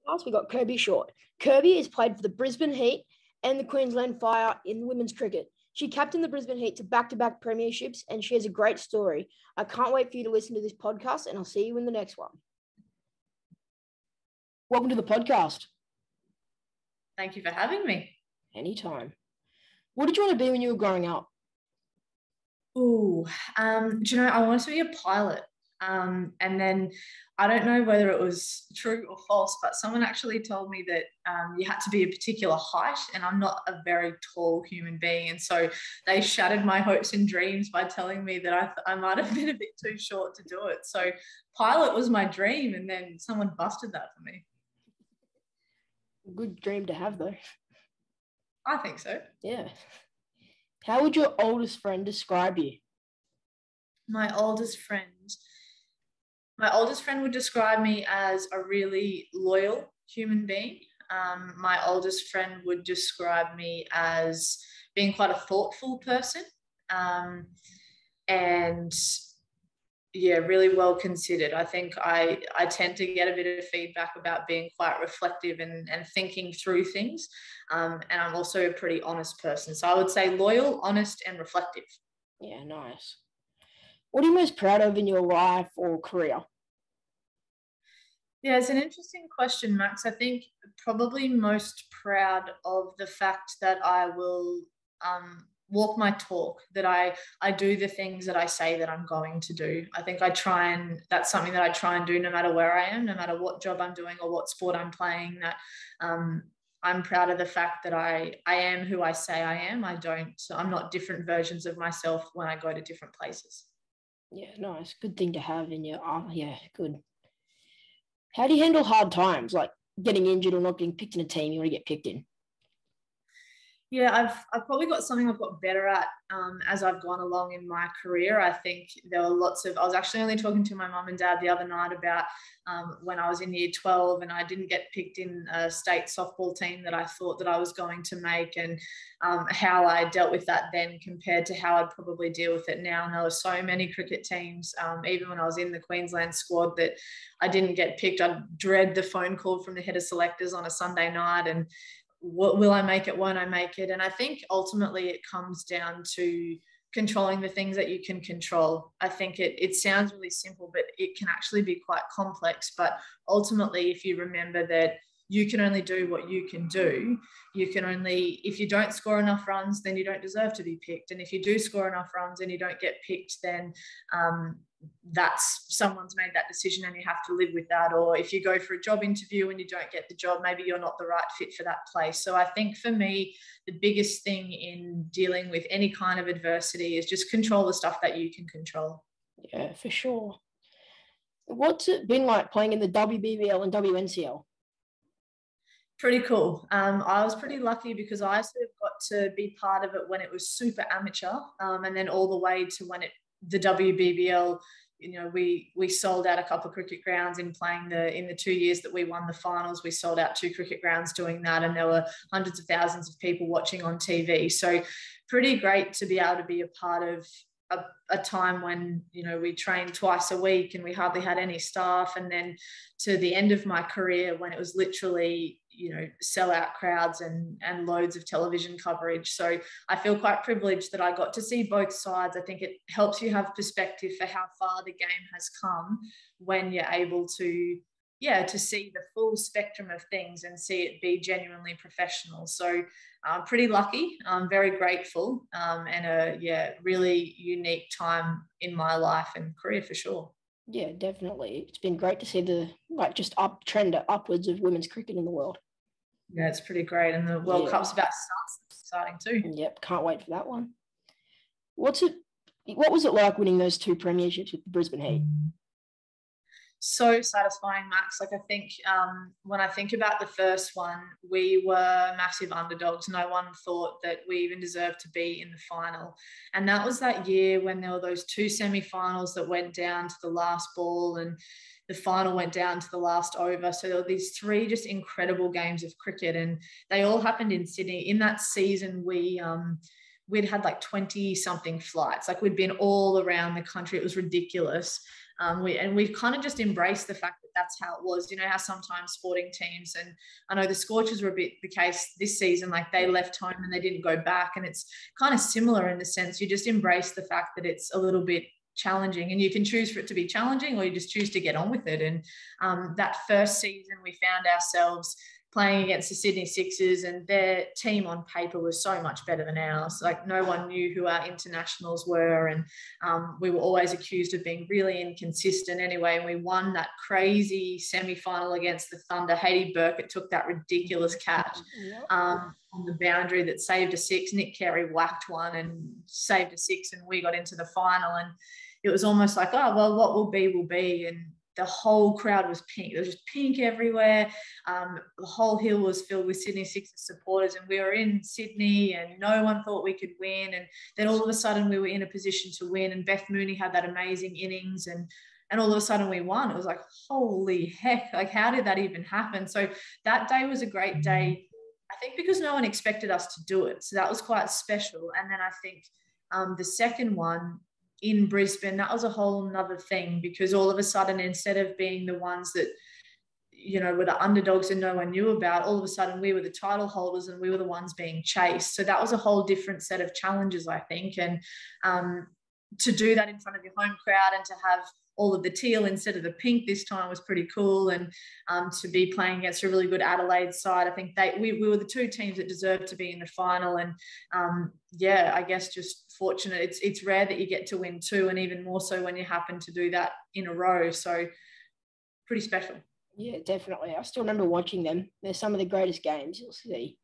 Last, we got Kirby Short. Kirby has played for the Brisbane Heat and the Queensland Fire in women's cricket. She captained the Brisbane Heat to back-to-back premierships, and she has a great story. I can't wait for you to listen to this podcast, and I'll see you in the next one. Welcome to the podcast. Thank you for having me. Anytime. What did you want to be when you were growing up? Do you know, I wanted to be a pilot. And then I don't know whether it was true or false, but someone actually told me that you had to be a particular height, and I'm not a very tall human being. And so they shattered my hopes and dreams by telling me that I might have been a bit too short to do it. So pilot was my dream, and then someone busted that for me. Good dream to have, though. I think so. Yeah. How would your oldest friend describe you? My oldest friend would describe me as a really loyal human being. My oldest friend would describe me as being quite a thoughtful person, and yeah, really well considered. I think I tend to get a bit of feedback about being quite reflective and thinking through things. And I'm also a pretty honest person. So I would say loyal, honest, and reflective. Yeah, nice. What are you most proud of in your life or career? Yeah, it's an interesting question, Max. I think probably most proud of the fact that I will walk my talk, that I do the things that I say that I'm going to do. I think that's something that I try and do no matter where I am, no matter what job I'm doing or what sport I'm playing, that I'm proud of the fact that I am who I say I am. I'm not different versions of myself when I go to different places. Yeah, nice. Good thing to have in your, yeah, good. How do you handle hard times, like getting injured or not getting picked in a team you want to get picked in? Yeah, I've probably got something I've got better at as I've gone along in my career. I think there were I was actually only talking to my mum and dad the other night about when I was in year 12 and I didn't get picked in a state softball team that I thought that I was going to make, and how I dealt with that then compared to how I'd probably deal with it now. And there were so many cricket teams, even when I was in the Queensland squad, that I didn't get picked. I'd dread the phone call from the head of selectors on a Sunday night and what will I make it, won't I make it? And I think ultimately it comes down to controlling the things that you can control. I think it sounds really simple, but it can actually be quite complex. But ultimately, if you remember that you can only do what you can do, if you don't score enough runs, then you don't deserve to be picked. And if you do score enough runs and you don't get picked, then that's someone's made that decision and you have to live with that. Or if you go for a job interview and you don't get the job, maybe you're not the right fit for that place. So I think for me, the biggest thing in dealing with any kind of adversity is just control the stuff that you can control. Yeah, for sure. What's it been like playing in the WBBL and WNCL? Pretty cool. I was pretty lucky because I sort of got to be part of it when it was super amateur, and then all the way to when the WBBL, you know, we sold out a couple of cricket grounds in the 2 years that we won the finals. We sold out 2 cricket grounds doing that, and there were hundreds of thousands of people watching on TV. So pretty great to be able to be a part of a time when, you know, we trained twice a week and we hardly had any staff, and then to the end of my career when it was literally, you know, sellout crowds and loads of television coverage. So I feel quite privileged that I got to see both sides. I think it helps you have perspective for how far the game has come when you're able to see the full spectrum of things and see it be genuinely professional. So I'm pretty lucky. I'm very grateful, and a really unique time in my life and career for sure. Yeah, definitely. It's been great to see the trend upwards of women's cricket in the world. Yeah, it's pretty great. And the World Cup's about to start. It's exciting too. Yep, can't wait for that one. What was it like winning those 2 premierships with the Brisbane Heat? So satisfying, Max. Like, I think when I think about the first one, we were massive underdogs. No one thought that we even deserved to be in the final. And that was that year when there were those 2 semi-finals that went down to the last ball and the final went down to the last over. So there were these 3 just incredible games of cricket, and they all happened in Sydney. In that season, we we'd had like 20 something flights. Like we'd been all around the country. It was ridiculous. We kind of just embraced the fact that that's how it was. You know how sometimes sporting teams, and I know the Scorchers were a bit the case this season, like they left home and they didn't go back. And it's kind of similar in the sense you just embrace the fact that it's a little bit challenging, and you can choose for it to be challenging or you just choose to get on with it. And that first season we found ourselves playing against the Sydney Sixers, and their team on paper was so much better than ours. Like no one knew who our internationals were, and we were always accused of being really inconsistent anyway. And we won that crazy semi-final against the Thunder. Hayley Burkett took that ridiculous catch on the boundary that saved a six. Nick Carey whacked one and saved a six, and we got into the final. And it was almost like, oh, well, what will be, will be. And the whole crowd was pink. There was just pink everywhere. The whole hill was filled with Sydney Sixers supporters, and we were in Sydney and no one thought we could win. And then all of a sudden we were in a position to win, and Beth Mooney had that amazing innings, and all of a sudden we won. It was like, holy heck, like how did that even happen? So that day was a great day, I think, because no one expected us to do it. So that was quite special. And then I think the second one, in Brisbane, that was a whole nother thing, because all of a sudden, instead of being the ones that, you know, were the underdogs and no one knew about, all of a sudden we were the title holders and we were the ones being chased. So that was a whole different set of challenges, I think. And to do that in front of your home crowd and to have all of the teal instead of the pink this time was pretty cool. And to be playing against a really good Adelaide side, I think we were the two teams that deserved to be in the final. And yeah, I guess just fortunate. It's rare that you get to win two, and even more so when you happen to do that in a row. So pretty special. Yeah, definitely. I still remember watching them. They're some of the greatest games you'll see.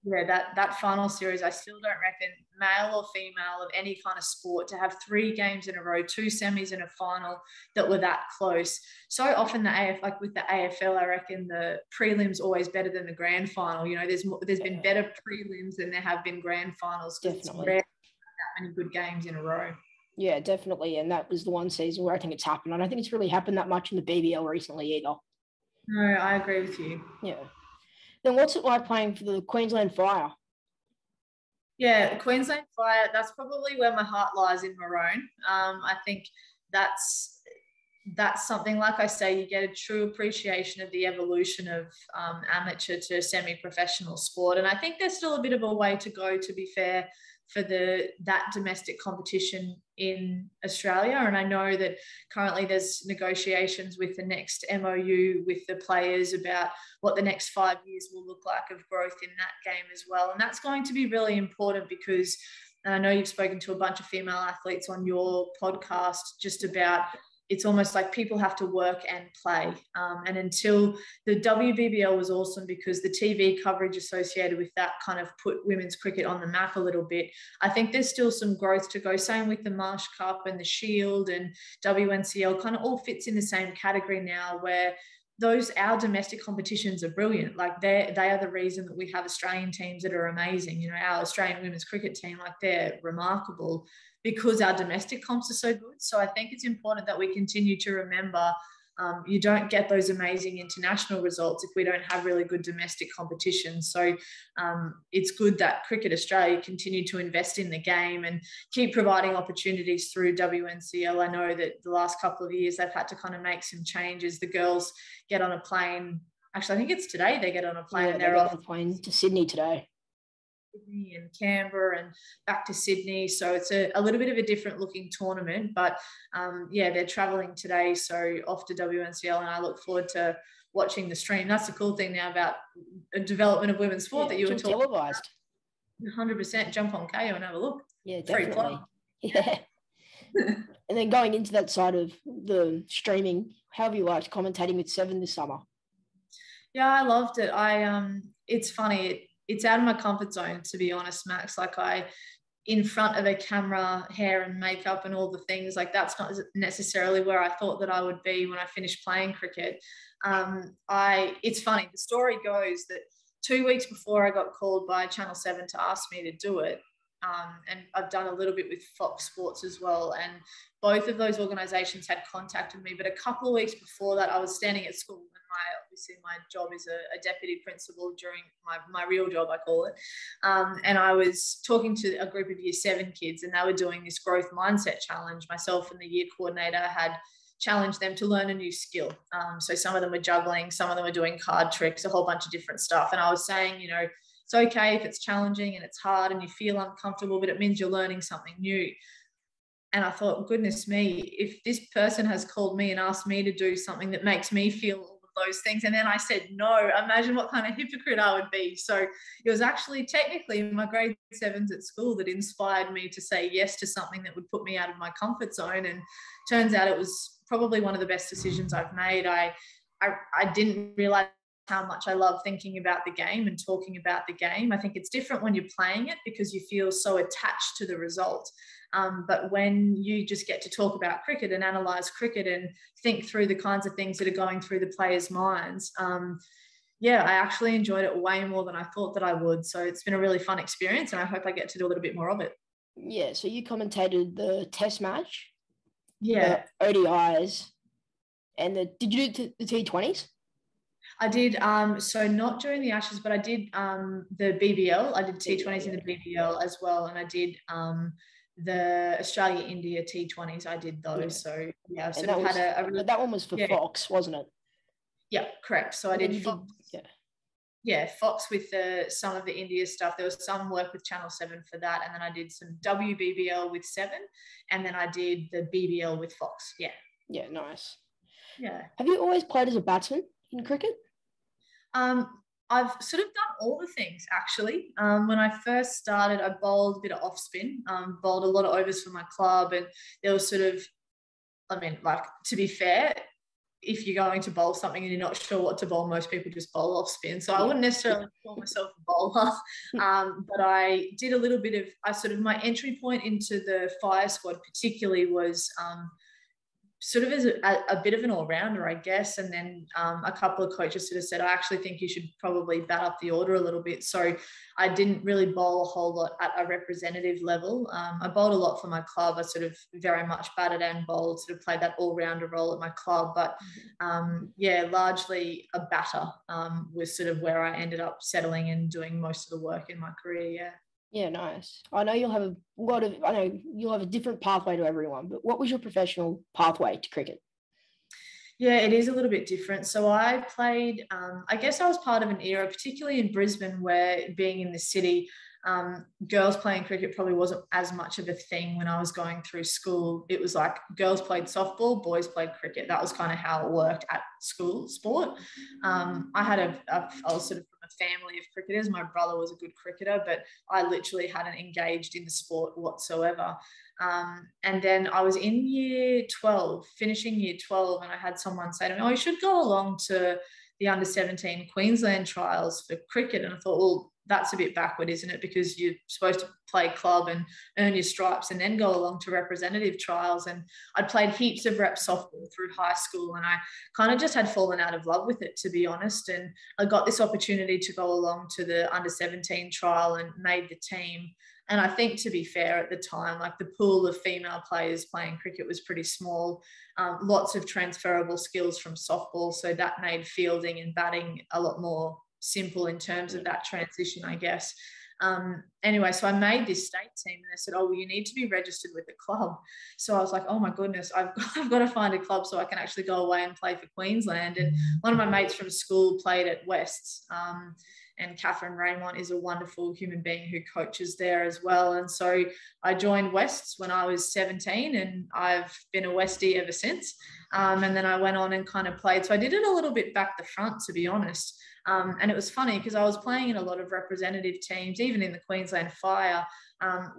Yeah, that final series, I still don't reckon, male or female of any kind of sport, to have 3 games in a row, 2 semis and a final that were that close. So often like with the AFL, I reckon the prelims always better than the grand final. You know, there's been better prelims than there have been grand finals. Definitely. It's rare that many good games in a row. Yeah, definitely. And that was the one season where I think it's happened. I don't think it's really happened that much in the BBL recently either. No, I agree with you. Yeah. Then what's it like playing for the Queensland Fire? Yeah, Queensland Fire, that's probably where my heart lies in Maroon. I think that's something, like I say, you get a true appreciation of the evolution of amateur to semi-professional sport. And I think there's still a bit of a way to go, to be fair, for that domestic competition in Australia. And I know that currently there's negotiations with the next MOU with the players about what the next 5 years will look like of growth in that game as well. And that's going to be really important, because, and I know you've spoken to a bunch of female athletes on your podcast just about, it's almost like people have to work and play. And until the WBBL was awesome, because the TV coverage associated with that kind of put women's cricket on the map a little bit. I think there's still some growth to go. Same with the Marsh Cup and the Shield and WNCL, kind of all fits in the same category now, where our domestic competitions are brilliant. Like they are the reason that we have Australian teams that are amazing. You know, our Australian women's cricket team, like they're remarkable, because our domestic comps are so good. So I think it's important that we continue to remember you don't get those amazing international results if we don't have really good domestic competition. So it's good that Cricket Australia continue to invest in the game and keep providing opportunities through WNCL. I know that the last couple of years they've had to kind of make some changes. The girls get on a plane. Actually, I think it's today they get on a plane and they're off. On a plane to Sydney today. Sydney and Canberra and back to Sydney. So it's a little bit of a different looking tournament, but yeah, they're traveling today. So off to WNCL, and I look forward to watching the stream. That's the cool thing now about the development of women's sport, that you were talking televised. About. 100%. Jump on KO and have a look. Yeah, definitely. Yeah. And then going into that side of the streaming, how have you liked commentating with Seven this summer? Yeah, I loved it. It's funny. It's out of my comfort zone, to be honest, Max. Like in front of a camera, hair and makeup and all the things, like that's not necessarily where I thought that I would be when I finished playing cricket. It's funny. The story goes that 2 weeks before I got called by Channel 7 to ask me to do it, and I've done a little bit with Fox Sports as well, and both of those organisations had contacted me. But a couple of weeks before that, I was standing at school, and obviously my job is a deputy principal during my real job, I call it. And I was talking to a group of year 7 kids, and they were doing this growth mindset challenge. Myself and the year coordinator had challenged them to learn a new skill. So some of them were juggling, some of them were doing card tricks, a whole bunch of different stuff. And I was saying, you know, it's okay if it's challenging and it's hard and you feel uncomfortable, but it means you're learning something new. And I thought, goodness me, if this person has called me and asked me to do something that makes me feel all of those things, and then I said no, imagine what kind of hypocrite I would be. So it was actually technically my grade 7s at school that inspired me to say yes to something that would put me out of my comfort zone. And turns out it was probably one of the best decisions I've made. I didn't realize how much I love thinking about the game and talking about the game. I think it's different when you're playing it because you feel so attached to the result. But when you just get to talk about cricket and analyse cricket and think through the kinds of things that are going through the players' minds, yeah, I actually enjoyed it way more than I thought that I would. So it's been a really fun experience, and I hope I get to do a little bit more of it. Yeah, so you commentated the test match, yeah, the ODIs, and did you do the T20s? I did, so not during the Ashes, but I did the BBL. I did T20s in the BBL as well, and I did the Australia-India T20s. I did those. Yeah. So, yeah, I've sort of had a really... That one was for Fox, wasn't it? Yeah, correct. So I did Fox. Yeah, Fox with some of the India stuff. There was some work with Channel 7 for that, and then I did some WBBL with 7, and then I did the BBL with Fox. Yeah. Yeah, nice. Yeah. Have you always played as a batsman in cricket? I've sort of done all the things, actually. When I first started, I bowled a bit of off spin, bowled a lot of overs for my club, and there was sort of, I mean, like, to be fair, if you're going to bowl something and you're not sure what to bowl, most people just bowl off spin. So I wouldn't necessarily call myself a bowler, but I did a little bit of, my entry point into the fire squad particularly was sort of as a bit of an all-rounder, I guess. And then a couple of coaches sort of said, I actually think you should probably bat up the order a little bit. So I didn't really bowl a whole lot at a representative level. I bowled a lot for my club. I sort of very much batted and bowled, sort of played that all-rounder role at my club. But yeah, largely a batter was sort of where I ended up settling and doing most of the work in my career, yeah. Yeah, nice. I know you'll have a different pathway to everyone, but what was your professional pathway to cricket? Yeah, it is a little bit different. So I played, I guess I was part of an era, particularly in Brisbane, where being in the city, girls playing cricket probably wasn't as much of a thing when I was going through school. It was like girls played softball, boys played cricket. That was kind of how it worked at school sport. I was sort of from a family of cricketers. My brother was a good cricketer, but I literally hadn't engaged in the sport whatsoever. And then I was in year 12, finishing year 12, and I had someone say to me, oh, you should go along to the under-17 Queensland trials for cricket. And I thought, well, that's a bit backward, isn't it? Because you're supposed to play club and earn your stripes and then go along to representative trials. And I'd played heaps of rep softball through high school, and I kind of just had fallen out of love with it, to be honest. And I got this opportunity to go along to the under-17 trial and made the team. And I think, to be fair, at the time, like, the pool of female players playing cricket was pretty small. Lots of transferable skills from softball. So that made fielding and batting a lot more simple in terms of that transition, I guess. Anyway, so I made this state team, and they said, oh, well, you need to be registered with the club. So I was like, oh my goodness, I've got to find a club so I can actually go away and play for Queensland. And one of my mates from school played at Wests, and Catherine Raymond is a wonderful human being who coaches there as well. And so I joined Wests when I was 17, and I've been a Westie ever since. And then I went on and kind of played. So I did it a little bit back the front, to be honest. And it was funny because I was playing in a lot of representative teams, even in the Queensland Fire,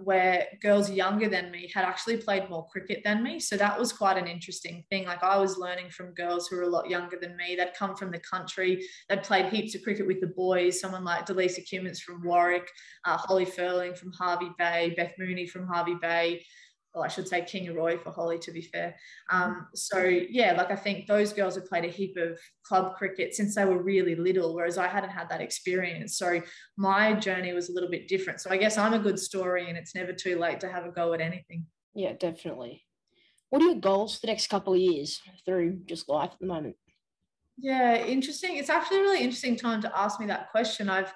where girls younger than me had actually played more cricket than me. So that was quite an interesting thing. Like, I was learning from girls who were a lot younger than me. They'd come from the country. They'd played heaps of cricket with the boys. Someone like Delisa Cummins from Warwick, Holly Furling from Harvey Bay, Beth Mooney from Harvey Bay. Well, I should say Kingaroy for Holly, to be fair. So, yeah, like, I think those girls have played a heap of club cricket since they were really little, whereas I hadn't had that experience. So my journey was a little bit different. So I guess I'm a good story, and it's never too late to have a go at anything. Yeah, definitely. What are your goals for the next couple of years through just life at the moment? Yeah, interesting. It's actually a really interesting time to ask me that question. I've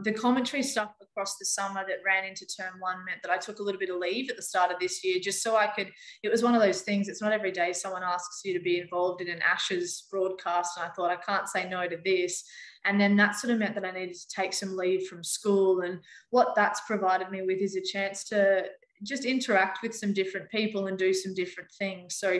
the commentary stuff across the summer that ran into term one meant that I took a little bit of leave at the start of this year just so I could. It was one of those things. It's not every day someone asks you to be involved in an Ashes broadcast, and I thought I can't say no to this. And then that sort of meant that I needed to take some leave from school, and what that's provided me with is a chance to just interact with some different people and do some different things. So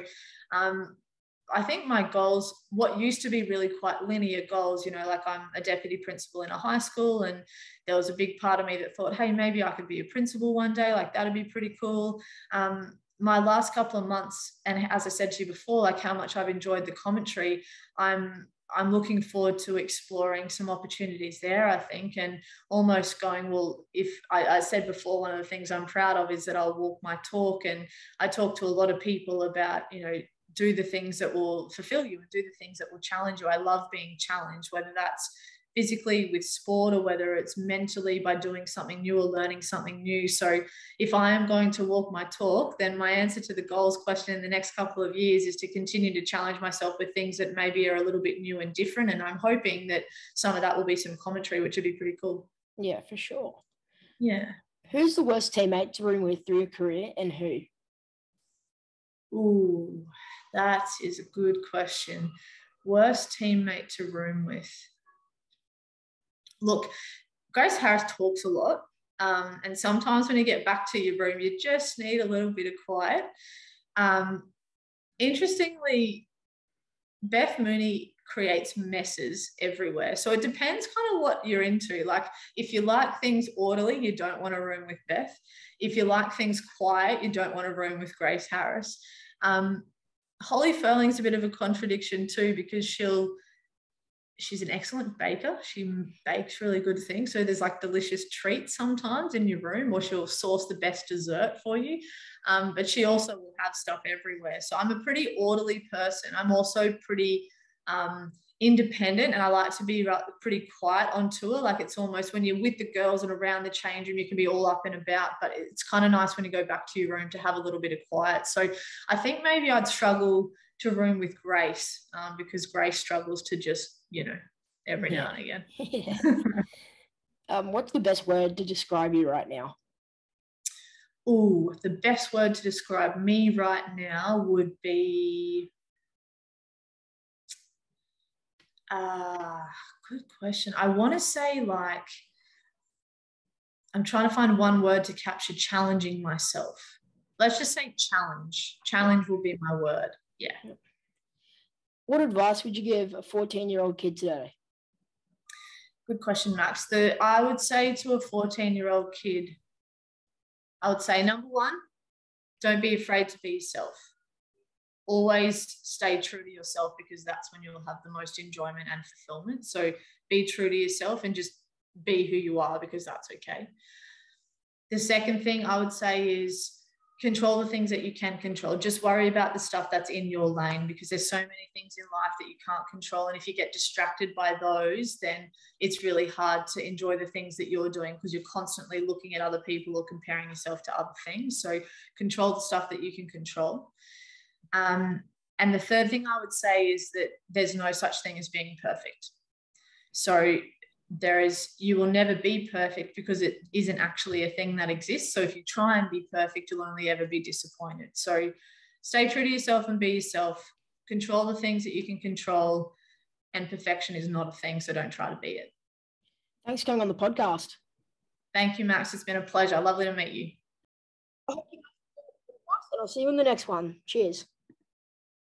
I think my goals, what used to be really quite linear goals, you know, like I'm a deputy principal in a high school, and there was a big part of me that thought, hey, maybe I could be a principal one day, like that'd be pretty cool. My last couple of months, and as I said to you before, like how much I've enjoyed the commentary, I'm looking forward to exploring some opportunities there, I think, and almost going, well, if I said before, one of the things I'm proud of is that I'll walk my talk, and I talk to a lot of people about, you know, do the things that will fulfill you and do the things that will challenge you. I love being challenged, whether that's physically with sport or whether it's mentally by doing something new or learning something new. So if I am going to walk my talk, then my answer to the goals question in the next couple of years is to continue to challenge myself with things that maybe are a little bit new and different. And I'm hoping that some of that will be some commentary, which would be pretty cool. Yeah, for sure. Yeah. Who's the worst teammate to room with through your career, and who? Ooh, that is a good question. Worst teammate to room with. Look, Grace Harris talks a lot. And sometimes when you get back to your room, you just need a little bit of quiet. Interestingly, Beth Mooney creates messes everywhere. So it depends kind of what you're into. Like if you like things orderly, you don't want to room with Beth. If you like things quiet, you don't want to room with Grace Harris. Holly Furling's a bit of a contradiction too, because she's an excellent baker. She bakes really good things. So there's like delicious treats sometimes in your room, or she'll source the best dessert for you. But she also will have stuff everywhere. So I'm a pretty orderly person. I'm also pretty independent, and I like to be pretty quiet on tour. Like it's almost when you're with the girls and around the change room, you can be all up and about, but it's kind of nice when you go back to your room to have a little bit of quiet. So I think maybe I'd struggle to room with Grace because Grace struggles to just, you know, every now and again. Yeah. What's the best word to describe you right now? Ooh, the best word to describe me right now would be good question. I want to say, like, I'm trying to find one word to capture challenging myself. Let's just say challenge. Challenge will be my word. Yeah. What advice would you give a 14-year-old kid today? Good question, Max. I would say to a 14-year-old kid, I would say, number one, don't be afraid to be yourself. Always stay true to yourself, because that's when you'll have the most enjoyment and fulfillment. So be true to yourself and just be who you are, because that's okay. The second thing I would say is control the things that you can control. Just worry about the stuff that's in your lane, because there's so many things in life that you can't control. And if you get distracted by those, then it's really hard to enjoy the things that you're doing, because you're constantly looking at other people or comparing yourself to other things. So control the stuff that you can control. And the third thing I would say is that there's no such thing as being perfect. So you will never be perfect, because it isn't actually a thing that exists. So if you try and be perfect, you'll only ever be disappointed. So stay true to yourself and be yourself. Control the things that you can control, and perfection is not a thing, so don't try to be it. Thanks for coming on the podcast. Thank you, Max. It's been a pleasure. Lovely to meet you. And I'll see you in the next one. Cheers.